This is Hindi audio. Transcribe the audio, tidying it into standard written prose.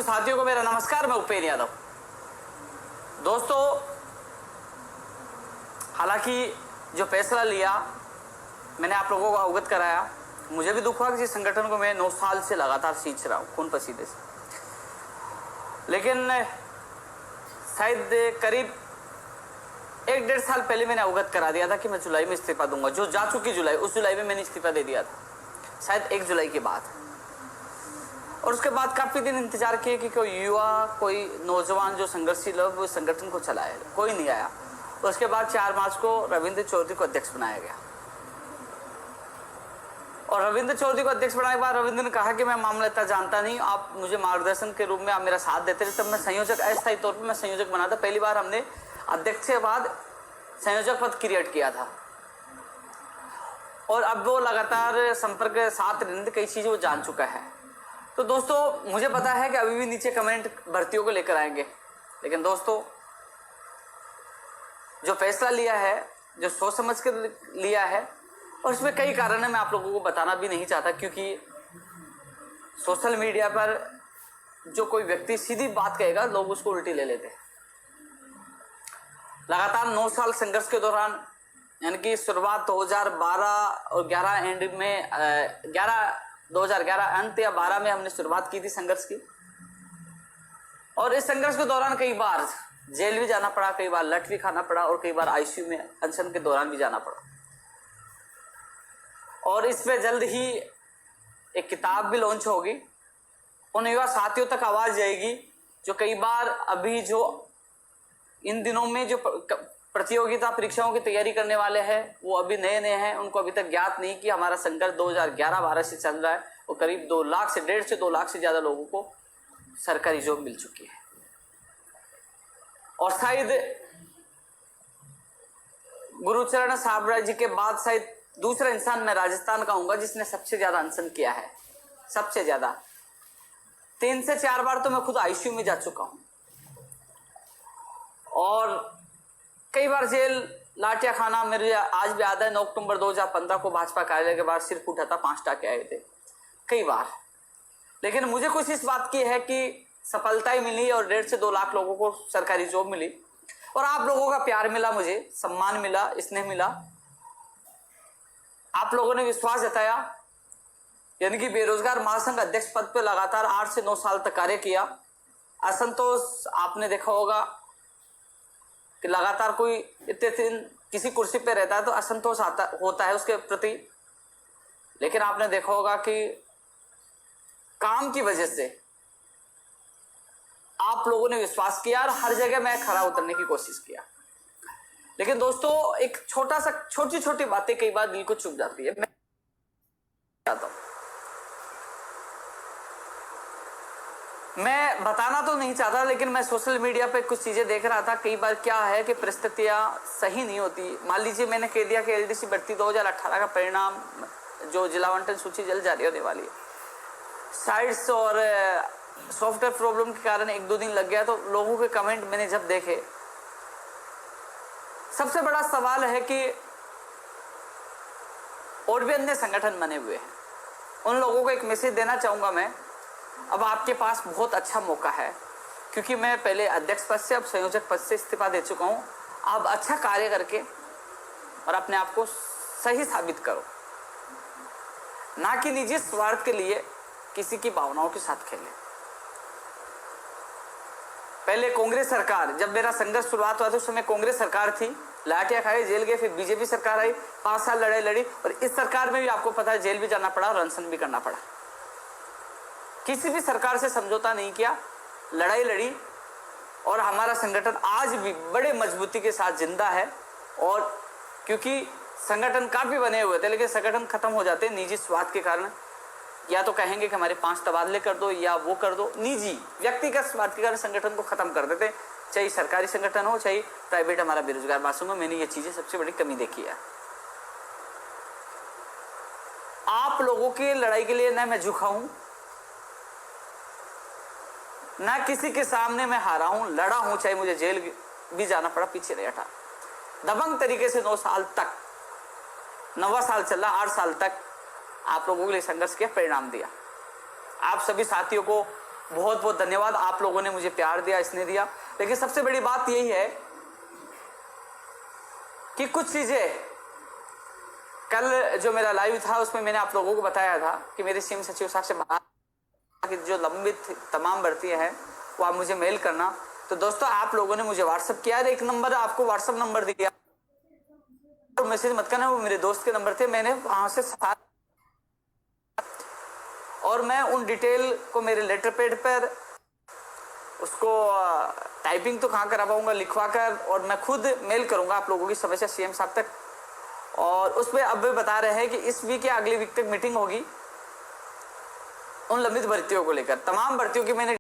सभी साथियों को मेरा नमस्कार। मैं उपेंद्र यादव। दोस्तों, हालांकि जो फैसला लिया मैंने आप लोगों को अवगत कराया। मुझे भी दुख हुआ कि जिस संगठन को मैं 9 साल से लगातार सींच रहा हूं खून पसीने से, लेकिन शायद करीब 1-1.5 साल पहले मैंने अवगत करा दिया था कि मैं जुलाई में इस्तीफा दूंगा। जो जा चुकी जुलाई, उस जुलाई में मैंने इस्तीफा दे दिया था, शायद 1 जुलाई के बाद। और उसके बाद काफी दिन इंतजार किए कि कोई युवा, कोई नौजवान जो संघर्षशील हो वो संगठन को चलाए, कोई नहीं आया। उसके बाद 4 मार्च को रविंद्र चौधरी को अध्यक्ष बनाया गया। और रविंद्र चौधरी को अध्यक्ष बनाने के बाद रविंद्र ने कहा कि मैं मामला इतना जानता नहीं, आप मुझे मार्गदर्शन के रूप में आप मेरा साथ देते रहे। तब मैं संयोजक, अस्थायी तौर पर मैं संयोजक बना था। पहली बार हमने अध्यक्ष के बाद संयोजक पद क्रिएट किया था। और अब वो लगातार संपर्क के साथ रहने, कई चीजें वो जान चुका है। तो दोस्तों, मुझे पता है कि अभी भी नीचे कमेंट भर्तियों को लेकर आएंगे, लेकिन दोस्तों जो फैसला लिया है, जो सोच समझ कर लिया है, और इसमें कई कारण है, मैं आप लोगों को बताना भी नहीं चाहता, क्योंकि सोशल मीडिया पर जो कोई व्यक्ति सीधी बात कहेगा लोग उसको उल्टी ले लेते हैं। लगातार 9 साल संघर्ष के दौरान, यानी कि शुरुआत 2012 और 11 एंड में 2011 अंत या 12 में हमने शुरुआत की थी संघर्ष की। और इस संघर्ष के दौरान कई बार जेल भी जाना पड़ा, कई बार लठ भी खाना पड़ा, और कई बार आईसीयू में अनशन के दौरान भी जाना पड़ा। और इसमें जल्द ही एक किताब भी लॉन्च होगी, उन युवा साथियों तक आवाज जाएगी जो कई बार अभी जो इन दिनों में जो प्रतियोगिता परीक्षाओं की तैयारी करने वाले हैं, वो अभी नए हैं, उनको अभी तक ज्ञात नहीं कि हमारा संघर्ष 2011-12 से चल रहा है। और करीब 2 लाख से 1.5 से 2 लाख से ज्यादा लोगों को सरकारी जॉब मिल चुकी है। और शायद गुरुचरण साबरा जी के बाद शायद दूसरा इंसान मैं राजस्थान का हूंगा जिसने सबसे ज्यादा अनशन किया है, सबसे ज्यादा। 3 से 4 बार तो मैं खुद आईसीयू में जा चुका हूं, और कई बार जेल, लाठियां खाना। मेरे आज भी याद है 9 अक्टूबर 2015 को भाजपा कार्यालय के बाद सिर फूटा था, 5 टाके आए थे कई बार। लेकिन मुझे कुछ इस बात की है कि सफलता ही मिली और 1.5 से 2 लाख लोगों को सरकारी जॉब मिली, और आप लोगों का प्यार मिला, मुझे सम्मान मिला, स्नेह मिला। आप लोगों ने विश्वास जताया, यानी कि बेरोजगार महासंघ अध्यक्ष पद पे लगातार 8 से 9 साल तक कार्य किया। असंतोष आपने देखा होगा कि लगातार कोई इतने दिन किसी कुर्सी पे रहता है तो असंतोष होता है उसके प्रति, लेकिन आपने देखा होगा कि काम की वजह से आप लोगों ने विश्वास किया और हर जगह मैं खरा उतरने की कोशिश किया। लेकिन दोस्तों, एक छोटी छोटी बातें कई बार दिल को चुभ जाती है। मैं चाहता हूं, मैं बताना तो नहीं चाहता, लेकिन मैं सोशल मीडिया पे कुछ चीजें देख रहा था। कई बार क्या है कि परिस्थितियां सही नहीं होती। मान लीजिए मैंने कह दिया कि एलडीसी भर्ती 2018 का परिणाम, जो जिला आवंटन सूची जल्द जारी होने वाली है, साइट्स और सॉफ्टवेयर प्रॉब्लम के कारण 1-2 दिन लग गया। तो लोगों के कमेंट मैंने जब देखे, सबसे बड़ा सवाल है कि और भी अन्य संगठन बने हुए हैं, उन लोगों को एक मैसेज देना चाहूंगा मैं। अब आपके पास बहुत अच्छा मौका है, क्योंकि मैं पहले अध्यक्ष पद से, अब संयोजक पद से इस्तीफा दे चुका हूं। आप अच्छा कार्य करके और अपने आप को सही साबित करो, ना कि निजी स्वार्थ के लिए किसी की भावनाओं के साथ खेले। पहले कांग्रेस सरकार, जब मेरा संघर्ष शुरुआत हुआ था उस समय कांग्रेस सरकार थी, लाठियां खाई, जेल गए, फिर बीजेपी सरकार आई, 5 साल लड़ाई लड़ी, और इस सरकार में भी आपको पता है जेल भी जाना पड़ा और अनशन भी करना पड़ा। किसी भी सरकार से समझौता नहीं किया, लड़ाई लड़ी, और हमारा संगठन आज भी बड़े मजबूती के साथ जिंदा है। और क्योंकि संगठन काफी बने हुए थे, लेकिन संगठन खत्म हो जाते निजी स्वार्थ के कारण। या तो कहेंगे कि हमारे 5 तबादले कर दो या वो कर दो, निजी व्यक्तिगत स्वार्थ के कारण संगठन को खत्म कर देते, चाहे सरकारी संगठन हो चाहे प्राइवेट। हमारा बेरोजगार महासंघ में मैंने ये चीजें सबसे बड़ी कमी देखी है। आप लोगों की लड़ाई के लिए न मैं झुका हूं, ना किसी के सामने मैं हारा हूं, लड़ा हूं, चाहे मुझे जेल भी जाना पड़ा, पीछे नहीं हटा। दबंग तरीके से 9 साल तक, 9वां साल चला, 8 साल तक आप लोगों के लिए संघर्ष किया, परिणाम दिया। आप सभी साथियों को बहुत बहुत धन्यवाद। आप लोगों ने मुझे प्यार दिया, इसने दिया। लेकिन सबसे बड़ी बात यही है कि कुछ चीजें, कल जो मेरा लाइव था उसमें मैंने आप लोगों को बताया था कि मेरे सीएम सचिव साहब से बात कि जो लंबित तमाम भर्तियां हैं वो आप मुझे मेल करना। तो दोस्तों आप लोगों ने मुझे व्हाट्सअप किया, एक नंबर आपको व्हाट्सअप नंबर दिया, तो मैसेज मत करना, वो मेरे दोस्त के नंबर थे। मैंने वहां से और मैं उन डिटेल को मेरे लेटर पैड पर उसको टाइपिंग तो कहाँ करा पाऊंगा, लिखवा कर, और मैं खुद मेल करूंगा आप लोगों की समस्या सीएम साहब तक। और उसमें अब वे बता रहे हैं कि इस वीक या अगली वीक तक मीटिंग होगी उन लंबित भर्तियों को लेकर। तमाम भर्तियों की मैंने